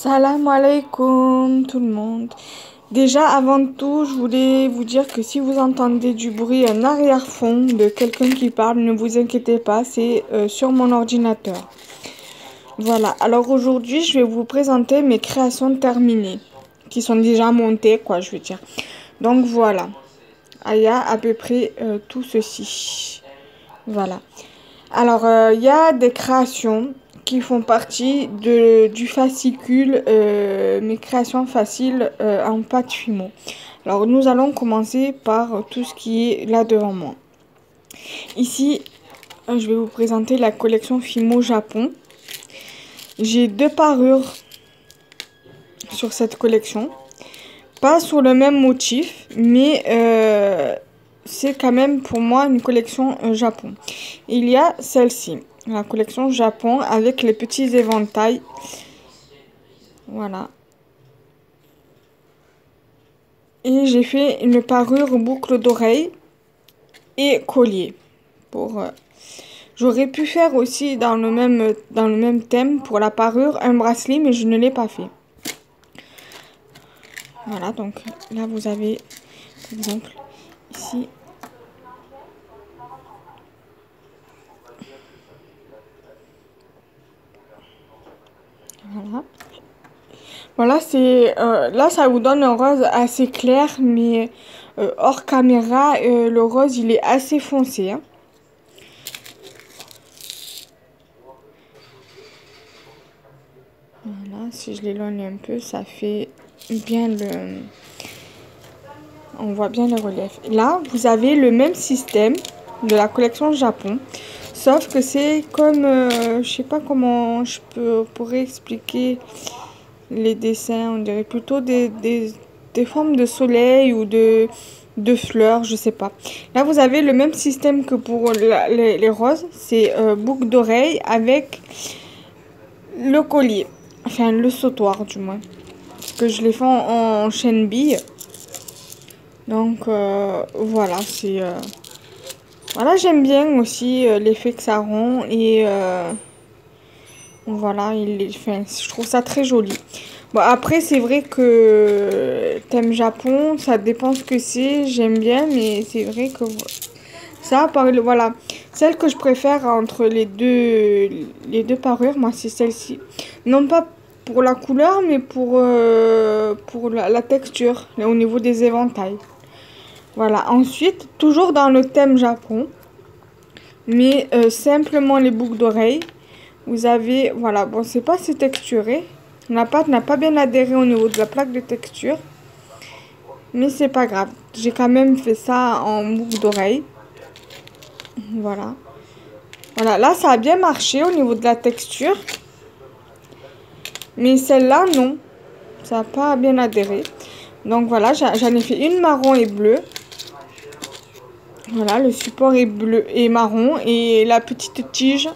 Salam alaikum tout le monde. Déjà avant tout, je voulais vous dire que si vous entendez du bruit en arrière-fond de quelqu'un qui parle, ne vous inquiétez pas, c'est sur mon ordinateur. Voilà, alors aujourd'hui, je vais vous présenter mes créations terminées, qui sont déjà montées, quoi, je veux dire. Donc voilà, il y a à peu près tout ceci. Voilà. Alors, il y a des créations qui font partie du fascicule mes créations faciles en pâte Fimo. Alors, nous allons commencer par tout ce qui est là devant moi. Ici, je vais vous présenter la collection Fimo Japon. J'ai deux parures sur cette collection. Pas sur le même motif, mais c'est quand même pour moi une collection Japon. Il y a celle-ci, la collection Japon avec les petits éventails. Voilà. Et j'ai fait une parure boucle d'oreille et collier. J'aurais pu faire aussi dans le même thème pour la parure un bracelet, mais je ne l'ai pas fait. Voilà, donc là vous avez, par exemple, ici. Voilà. Voilà, là ça vous donne un rose assez clair, mais hors caméra, le rose il est assez foncé. Hein. Voilà, si je l'éloigne un peu, ça fait bien on voit bien le relief. Là, vous avez le même système de la collection Japon, sauf que c'est comme, je sais pas comment pourrais expliquer les dessins. On dirait plutôt des formes de soleil ou de fleurs, je sais pas. Là, vous avez le même système que pour les roses, c'est boucle d'oreille avec le collier, enfin le sautoir du moins, parce que je les fais en chaîne bille. Donc voilà, voilà, j'aime bien aussi l'effet que ça rend et voilà, je trouve ça très joli. Bon, après, c'est vrai que thème Japon, ça dépend ce que c'est, j'aime bien, mais c'est vrai que ça, voilà, celle que je préfère entre les deux parures, moi, c'est celle-ci. Non pas pour la couleur, mais pour la texture, au niveau des éventails. Voilà, ensuite, toujours dans le thème Japon, mais simplement les boucles d'oreilles. Vous avez, voilà, bon, c'est pas assez texturé. La pâte n'a pas bien adhéré au niveau de la plaque de texture. Mais c'est pas grave. J'ai quand même fait ça en boucle d'oreille. Voilà. Voilà, là, ça a bien marché au niveau de la texture. Mais celle-là, non. Ça n'a pas bien adhéré. Donc voilà, j'en ai fait une marron et bleue. Voilà, le support est bleu et marron. Et la petite tige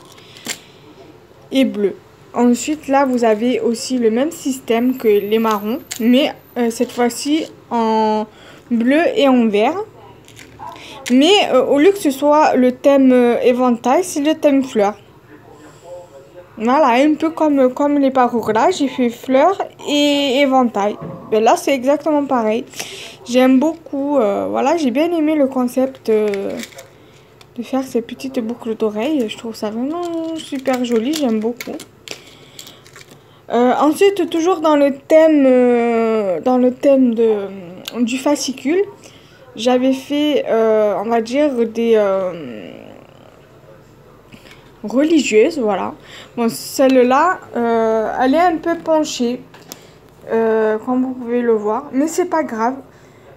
est bleue. Ensuite, là, vous avez aussi le même système que les marrons, mais cette fois-ci en bleu et en vert. Mais au lieu que ce soit le thème éventail, c'est le thème fleur. Voilà, un peu comme les parures là, j'ai fait fleur et éventail. Et là, c'est exactement pareil. J'aime beaucoup, voilà, j'ai bien aimé le concept de faire ces petites boucles d'oreilles. Je trouve ça vraiment super joli, j'aime beaucoup. Ensuite, toujours dans le thème du fascicule, j'avais fait, on va dire, des religieuses, voilà. Bon, celle-là, elle est un peu penchée, comme vous pouvez le voir, mais c'est pas grave.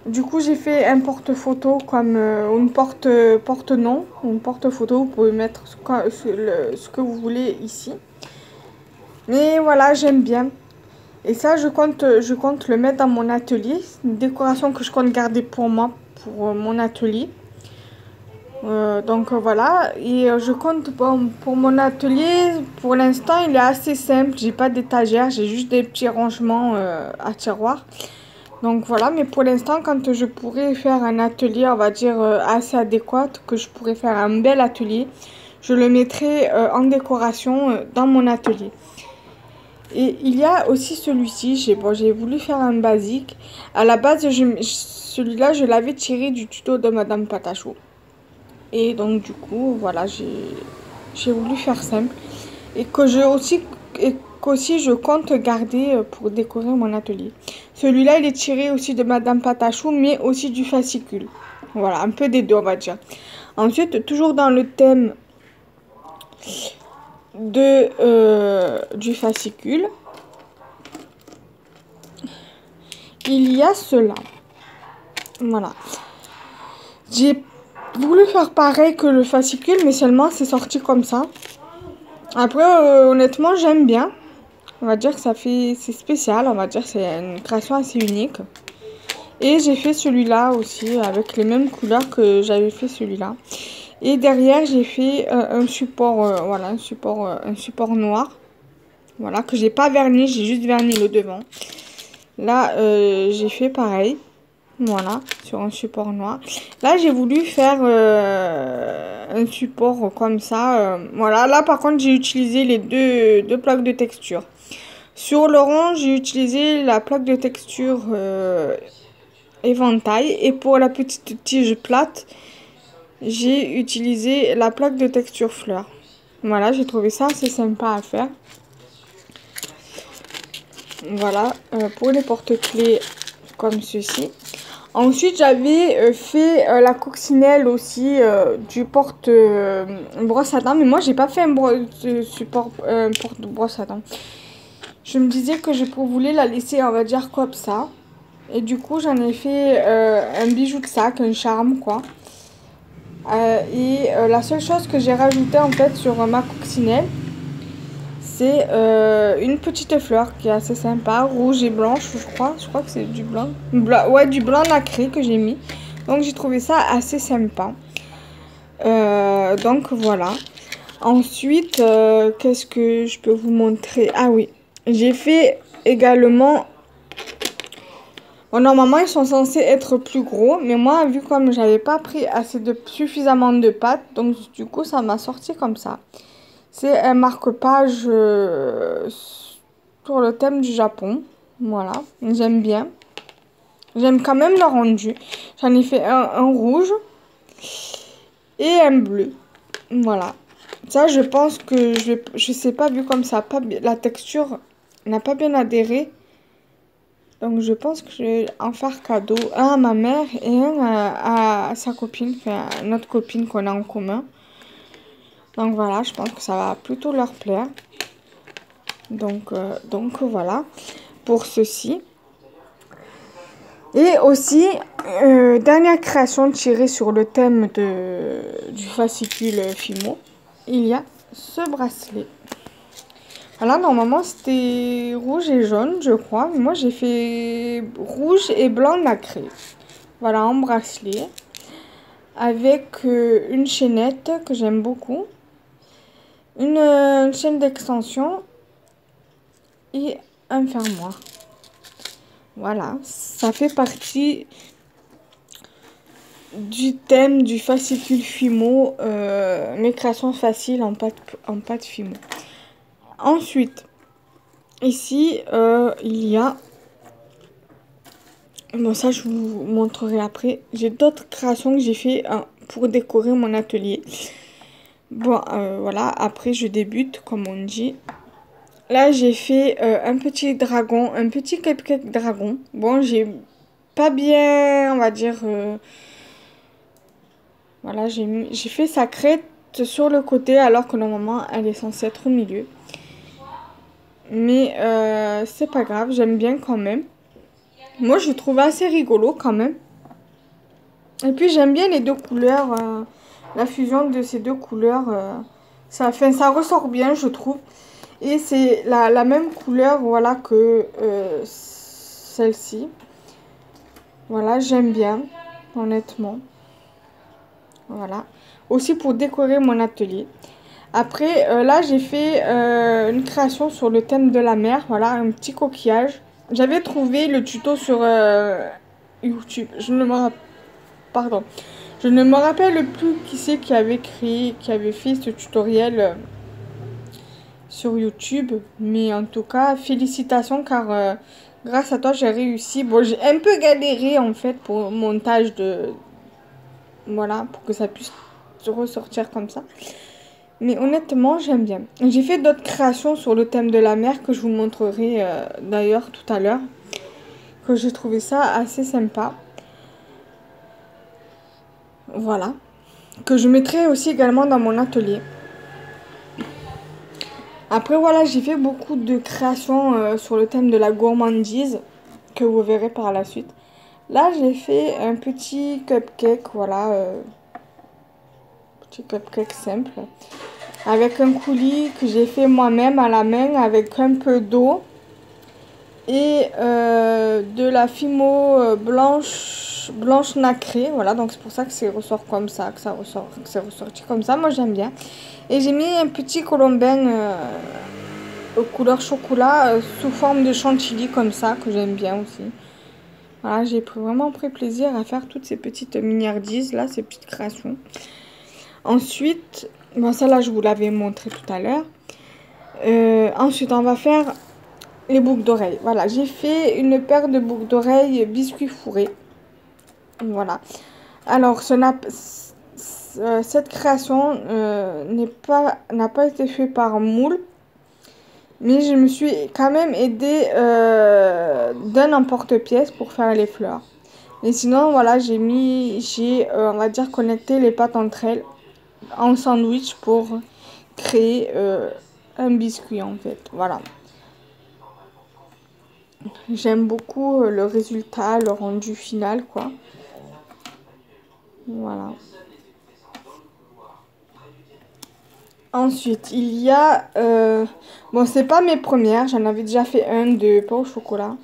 Du coup, j'ai fait un porte-photo comme une porte-nom, une porte-photo. Vous pouvez mettre ce que vous voulez ici. Mais voilà, j'aime bien. Et ça, je compte le mettre dans mon atelier. C'est une décoration que je compte garder pour moi, pour mon atelier. Donc voilà. Et je compte, bon, pour mon atelier, pour l'instant, il est assez simple. J'ai pas d'étagère, j'ai juste des petits rangements à tiroir. Donc voilà, mais pour l'instant, quand je pourrais faire un atelier, on va dire, assez adéquat, que je pourrais faire un bel atelier, je le mettrai en décoration dans mon atelier. Et il y a aussi celui-ci, j'ai voulu faire un basique. À la base, celui-là, je l'avais tiré du tuto de Madame Patachou. Et donc, du coup, voilà, j'ai voulu faire simple. Et qu'aussi je compte garder pour décorer mon atelier. Celui-là, il est tiré aussi de Madame Patachou, mais aussi du fascicule. Voilà, un peu des deux, on va dire. Ensuite, toujours dans le thème du fascicule, il y a cela. Voilà. J'ai voulu faire pareil que le fascicule, mais seulement c'est sorti comme ça. Après, honnêtement, j'aime bien. On va dire que c'est spécial. On va dire que c'est une création assez unique. Et j'ai fait celui-là aussi avec les mêmes couleurs que j'avais fait celui-là. Et derrière, j'ai fait un support, voilà, un support noir. Voilà, que j'ai pas verni, j'ai juste verni le devant. Là, j'ai fait pareil. Voilà, sur un support noir. Là, j'ai voulu faire un support comme ça. Voilà, là, par contre, j'ai utilisé les deux plaques de texture. Sur le rond, j'ai utilisé la plaque de texture éventail. Et pour la petite tige plate, j'ai utilisé la plaque de texture fleur. Voilà, j'ai trouvé ça assez sympa à faire. Voilà, pour les porte-clés comme ceci. Ensuite, j'avais fait la coccinelle aussi du porte brosse à dents. Mais moi, j'ai pas fait un porte brosse à dents. Je me disais que je voulais la laisser, on va dire, comme ça. Et du coup, j'en ai fait un bijou de sac, un charme, quoi. La seule chose que j'ai rajouté, en fait, sur ma coccinelle, c'est une petite fleur qui est assez sympa, rouge et blanche, je crois. Je crois que c'est du blanc. Ouais, du blanc nacré que j'ai mis. Donc, j'ai trouvé ça assez sympa. Donc, voilà. Ensuite, qu'est-ce que je peux vous montrer? Ah oui, j'ai fait également... Bon, normalement, ils sont censés être plus gros. Mais moi, vu comme j'avais pas pris suffisamment de pâte, donc du coup, ça m'a sorti comme ça. C'est un marque-page sur le thème du Japon. Voilà, j'aime bien. J'aime quand même le rendu. J'en ai fait un rouge et un bleu. Voilà. Ça, je pense que je sais pas, vu comme ça, la texture n'a pas bien adhéré. Donc, je pense que je vais en faire cadeau. Un à ma mère et un à sa copine, enfin, notre copine qu'on a en commun. Donc voilà, je pense que ça va plutôt leur plaire. Donc voilà, pour ceci. Et aussi, dernière création tirée sur le thème du fascicule Fimo, il y a ce bracelet. Voilà, normalement c'était rouge et jaune, je crois. Mais moi j'ai fait rouge et blanc nacré. Voilà, en bracelet. Avec une chaînette que j'aime beaucoup. Une chaîne d'extension et un fermoir. Voilà, ça fait partie du thème du fascicule Fimo, mes créations faciles en pâte Fimo. Ensuite, ici, il y a... Bon, ça, je vous montrerai après. J'ai d'autres créations que j'ai fait pour décorer mon atelier. Bon, voilà, après, je débute, comme on dit. Là, j'ai fait un petit dragon, un petit cupcake dragon. Bon, j'ai pas bien, on va dire... voilà, j'ai fait sa crête sur le côté, alors que normalement, elle est censée être au milieu. Mais c'est pas grave, j'aime bien quand même. Moi, je le trouve assez rigolo quand même. Et puis, j'aime bien les deux couleurs. La fusion de ces deux couleurs, ça ressort bien, je trouve. Et c'est la même couleur, voilà, que celle-ci. Voilà, j'aime bien, honnêtement. Voilà. Aussi pour décorer mon atelier. Après, là, j'ai fait une création sur le thème de la mer. Voilà, un petit coquillage. J'avais trouvé le tuto sur YouTube. Je ne me rappelle plus qui c'est qui avait fait ce tutoriel sur YouTube. Mais en tout cas, félicitations car grâce à toi, j'ai réussi. Bon, j'ai un peu galéré en fait pour le montage de... Voilà, pour que ça puisse ressortir comme ça. Mais honnêtement, j'aime bien. J'ai fait d'autres créations sur le thème de la mer que je vous montrerai d'ailleurs tout à l'heure. Que j'ai trouvé ça assez sympa. Voilà. Que je mettrai aussi également dans mon atelier. Après voilà, j'ai fait beaucoup de créations sur le thème de la gourmandise. Que vous verrez par la suite. Là, j'ai fait un petit cupcake, voilà. Petit cupcake simple. Avec un coulis que j'ai fait moi-même à la main avec un peu d'eau. Et de la fimo blanche nacrée, voilà, donc c'est pour ça que c'est ressort comme ça, que c'est ressorti comme ça, moi j'aime bien. Et j'ai mis un petit colombin aux couleurs chocolat sous forme de chantilly comme ça, que j'aime bien aussi. Voilà, j'ai vraiment pris plaisir à faire toutes ces petites miniardises là, ces petites créations. Ensuite, bon ça là je vous l'avais montré tout à l'heure. Ensuite on va faire les boucles d'oreilles. Voilà, j'ai fait une paire de boucles d'oreilles biscuits fourrés. Voilà. Alors, cette création n'a pas été faite par moule. Mais je me suis quand même aidée d'un emporte-pièce pour faire les fleurs. Et sinon, voilà, on va dire, connecté les pattes entre elles en sandwich pour créer un biscuit en fait. Voilà. J'aime beaucoup le résultat, le rendu final, quoi. Voilà. Ensuite, il y a... bon, c'est pas mes premières. J'en avais déjà fait un de pain au chocolat.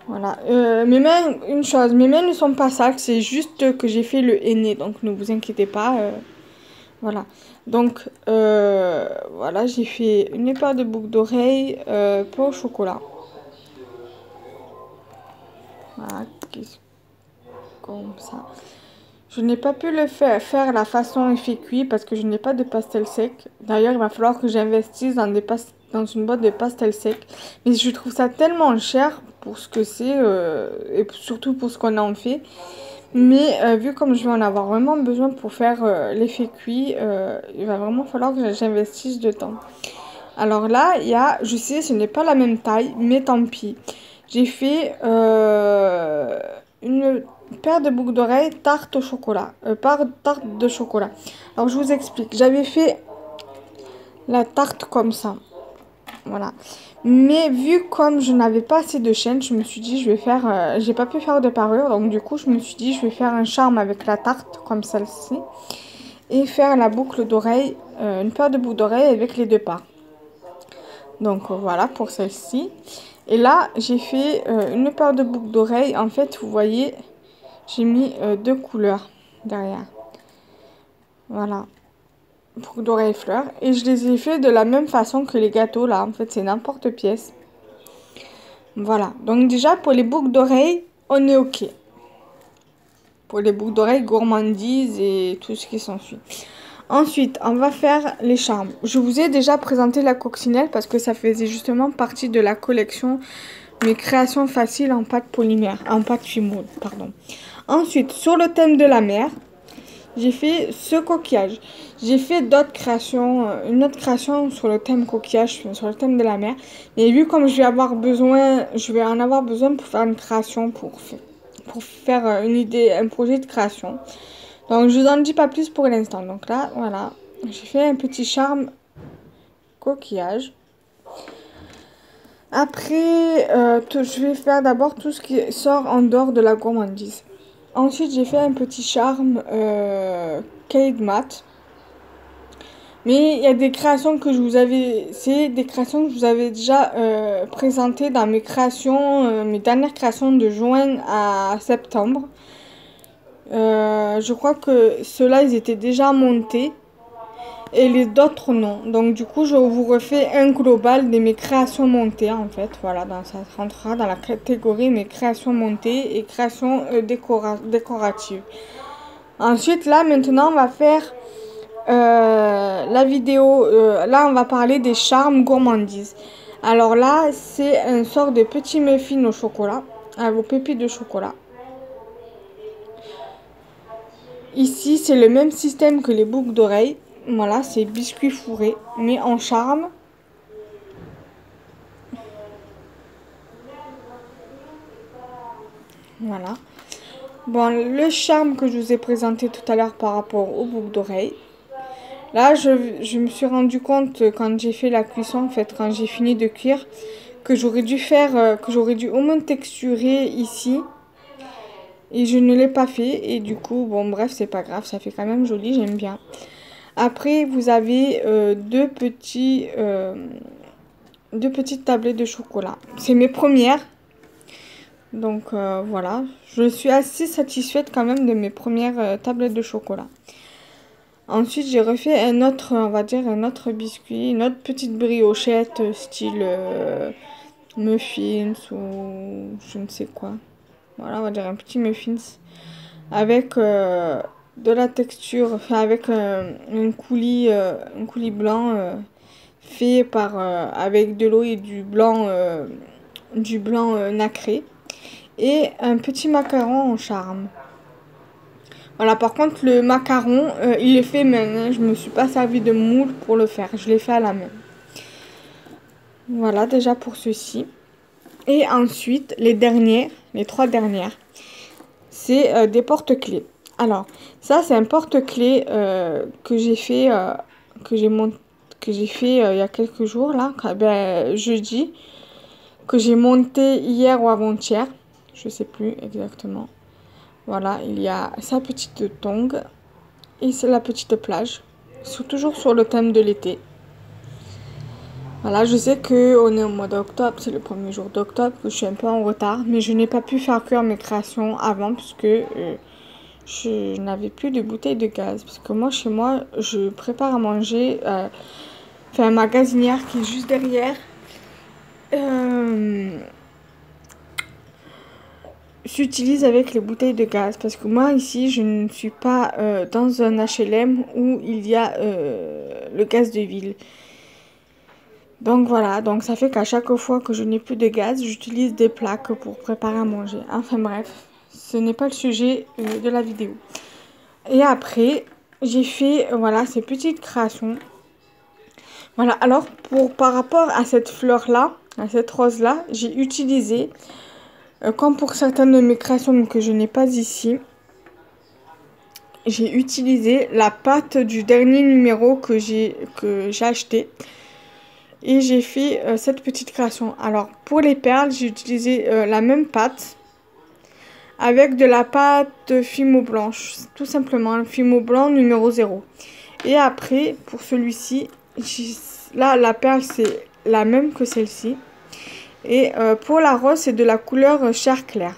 Voilà. Mes mains, une chose, mes mains ne sont pas sales. C'est juste que j'ai fait le henné. Donc, ne vous inquiétez pas. Voilà. Donc, voilà, j'ai fait une paire de boucles d'oreilles pain au chocolat. Voilà, comme ça. Je n'ai pas pu le faire la façon effet cuit parce que je n'ai pas de pastel sec. D'ailleurs, il va falloir que j'investisse dans une boîte de pastel sec. Mais je trouve ça tellement cher pour ce que c'est et surtout pour ce qu'on en fait. Mais vu comme je vais en avoir vraiment besoin pour faire l'effet cuit, il va vraiment falloir que j'investisse dedans. Alors là, je sais, ce n'est pas la même taille, mais tant pis. J'ai fait une paire de boucles d'oreilles tarte au chocolat. Tarte de chocolat. Alors je vous explique. J'avais fait la tarte comme ça. Voilà. Mais vu comme je n'avais pas assez de chaîne, je me suis dit je vais faire... j'ai pas pu faire de parure. Donc du coup je me suis dit je vais faire un charme avec la tarte comme celle-ci. Et faire la boucle d'oreille, une paire de boucles d'oreilles avec les deux parts. Donc voilà pour celle-ci. Et là, j'ai fait une paire de boucles d'oreilles. En fait, vous voyez, j'ai mis deux couleurs derrière. Voilà. Boucles d'oreilles fleurs. Et je les ai fait de la même façon que les gâteaux, là. En fait, c'est n'importe pièce. Voilà. Donc déjà, pour les boucles d'oreilles, on est OK. Pour les boucles d'oreilles gourmandises et tout ce qui s'ensuit. Ensuite, on va faire les charmes. Je vous ai déjà présenté la coccinelle parce que ça faisait justement partie de la collection mes créations faciles en pâte polymère, en pâte fimoule, pardon. Ensuite, sur le thème de la mer, j'ai fait ce coquillage. J'ai fait d'autres créations, une autre création sur le thème coquillage, sur le thème de la mer. Et vu comme je vais en avoir besoin pour faire une création, pour faire une idée, un projet de création. Donc, je vous en dis pas plus pour l'instant. Donc là, voilà. J'ai fait un petit charme coquillage. Après, je vais faire d'abord tout ce qui sort en dehors de la gourmandise. Ensuite, j'ai fait un petit charme Cade Mat. Mais il y a des créations que c'est des créations que je vous avais déjà présentées dans mes créations, mes dernières créations de juin à septembre. Je crois que ceux-là, ils étaient déjà montés. Et les autres, non. Donc, du coup, je vous refais un global de mes créations montées, en fait. Voilà, ça rentrera dans la catégorie mes créations montées et créations décoratives. Ensuite, là, maintenant, on va faire la vidéo, là on va parler des charmes gourmandises. Alors là, c'est un sort de petit muffin au chocolat, à vos pépites de chocolat. Ici, c'est le même système que les boucles d'oreilles. Voilà, c'est biscuits fourrés, mais en charme. Voilà. Bon, le charme que je vous ai présenté tout à l'heure par rapport aux boucles d'oreilles. Là, je me suis rendu compte quand j'ai fait la cuisson, en fait, quand j'ai fini de cuire, que j'aurais dû faire, que j'aurais dû au moins texturer ici. Et je ne l'ai pas fait. Et du coup, bon, bref, c'est pas grave, ça fait quand même joli, j'aime bien. Après, vous avez deux petites tablettes de chocolat. C'est mes premières. Donc voilà, je suis assez satisfaite quand même de mes premières tablettes de chocolat. Ensuite, j'ai refait un autre, on va dire, un autre biscuit, une autre petite briochette style muffins ou je ne sais quoi. Voilà, on va dire un petit muffins avec de la texture, enfin avec un coulis blanc fait par avec de l'eau et du blanc nacré et un petit macaron en charme. Voilà, par contre, le macaron, il est fait main. Hein. Je me suis pas servi de moule pour le faire. Je l'ai fait à la main. Voilà, déjà pour ceci. Et ensuite, les trois dernières, c'est des porte-clés. Alors, ça, c'est un porte-clés que j'ai fait, il y a quelques jours, là, jeudi, que j'ai monté hier ou avant-hier. Je sais plus exactement. Voilà, il y a sa petite tongue et c'est la petite plage. Toujours sur le thème de l'été. Voilà, je sais qu'on est au mois d'octobre, c'est le premier jour d'octobre, que je suis un peu en retard. Mais je n'ai pas pu faire cuire mes créations avant puisque je n'avais plus de bouteille de gaz. Parce que moi, chez moi, je prépare à manger. Enfin, ma gazinière qui est juste derrière. S'utilise avec les bouteilles de gaz parce que moi ici je ne suis pas dans un HLM où il y a le gaz de ville. Donc voilà, donc ça fait qu'à chaque fois que je n'ai plus de gaz, j'utilise des plaques pour préparer à manger. Enfin bref, ce n'est pas le sujet de la vidéo. Et après, j'ai fait voilà ces petites créations. Voilà, alors par rapport à cette fleur là, à cette rose là, j'ai utilisé comme pour certaines de mes créations que je n'ai pas ici, j'ai utilisé la pâte du dernier numéro que j'ai acheté. Et j'ai fait cette petite création. Alors, pour les perles, j'ai utilisé la même pâte avec de la pâte Fimo blanche. Tout simplement, le Fimo blanc numéro 0. Et après, pour celui-ci, là, la perle, c'est la même que celle-ci. Et pour la rose, c'est de la couleur chair claire.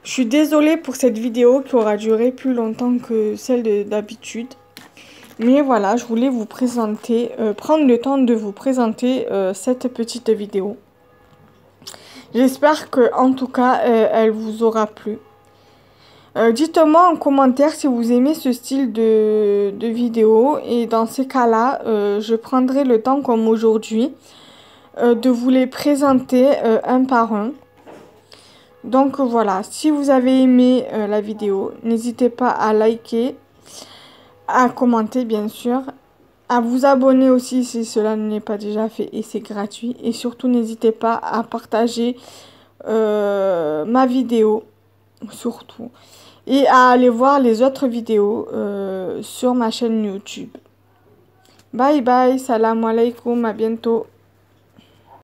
Je suis désolée pour cette vidéo qui aura duré plus longtemps que celle d'habitude. Mais voilà, je voulais vous présenter, prendre le temps de vous présenter cette petite vidéo. J'espère que en tout cas, elle vous aura plu. Dites-moi en commentaire si vous aimez ce style de vidéo. Et dans ces cas-là, je prendrai le temps comme aujourd'hui de vous les présenter un par un. Donc voilà, si vous avez aimé la vidéo, n'hésitez pas à liker, à commenter bien sûr, à vous abonner aussi si cela n'est pas déjà fait et c'est gratuit. Et surtout n'hésitez pas à partager ma vidéo, surtout. Et à aller voir les autres vidéos sur ma chaîne YouTube. Bye bye, salam alaikum, à bientôt.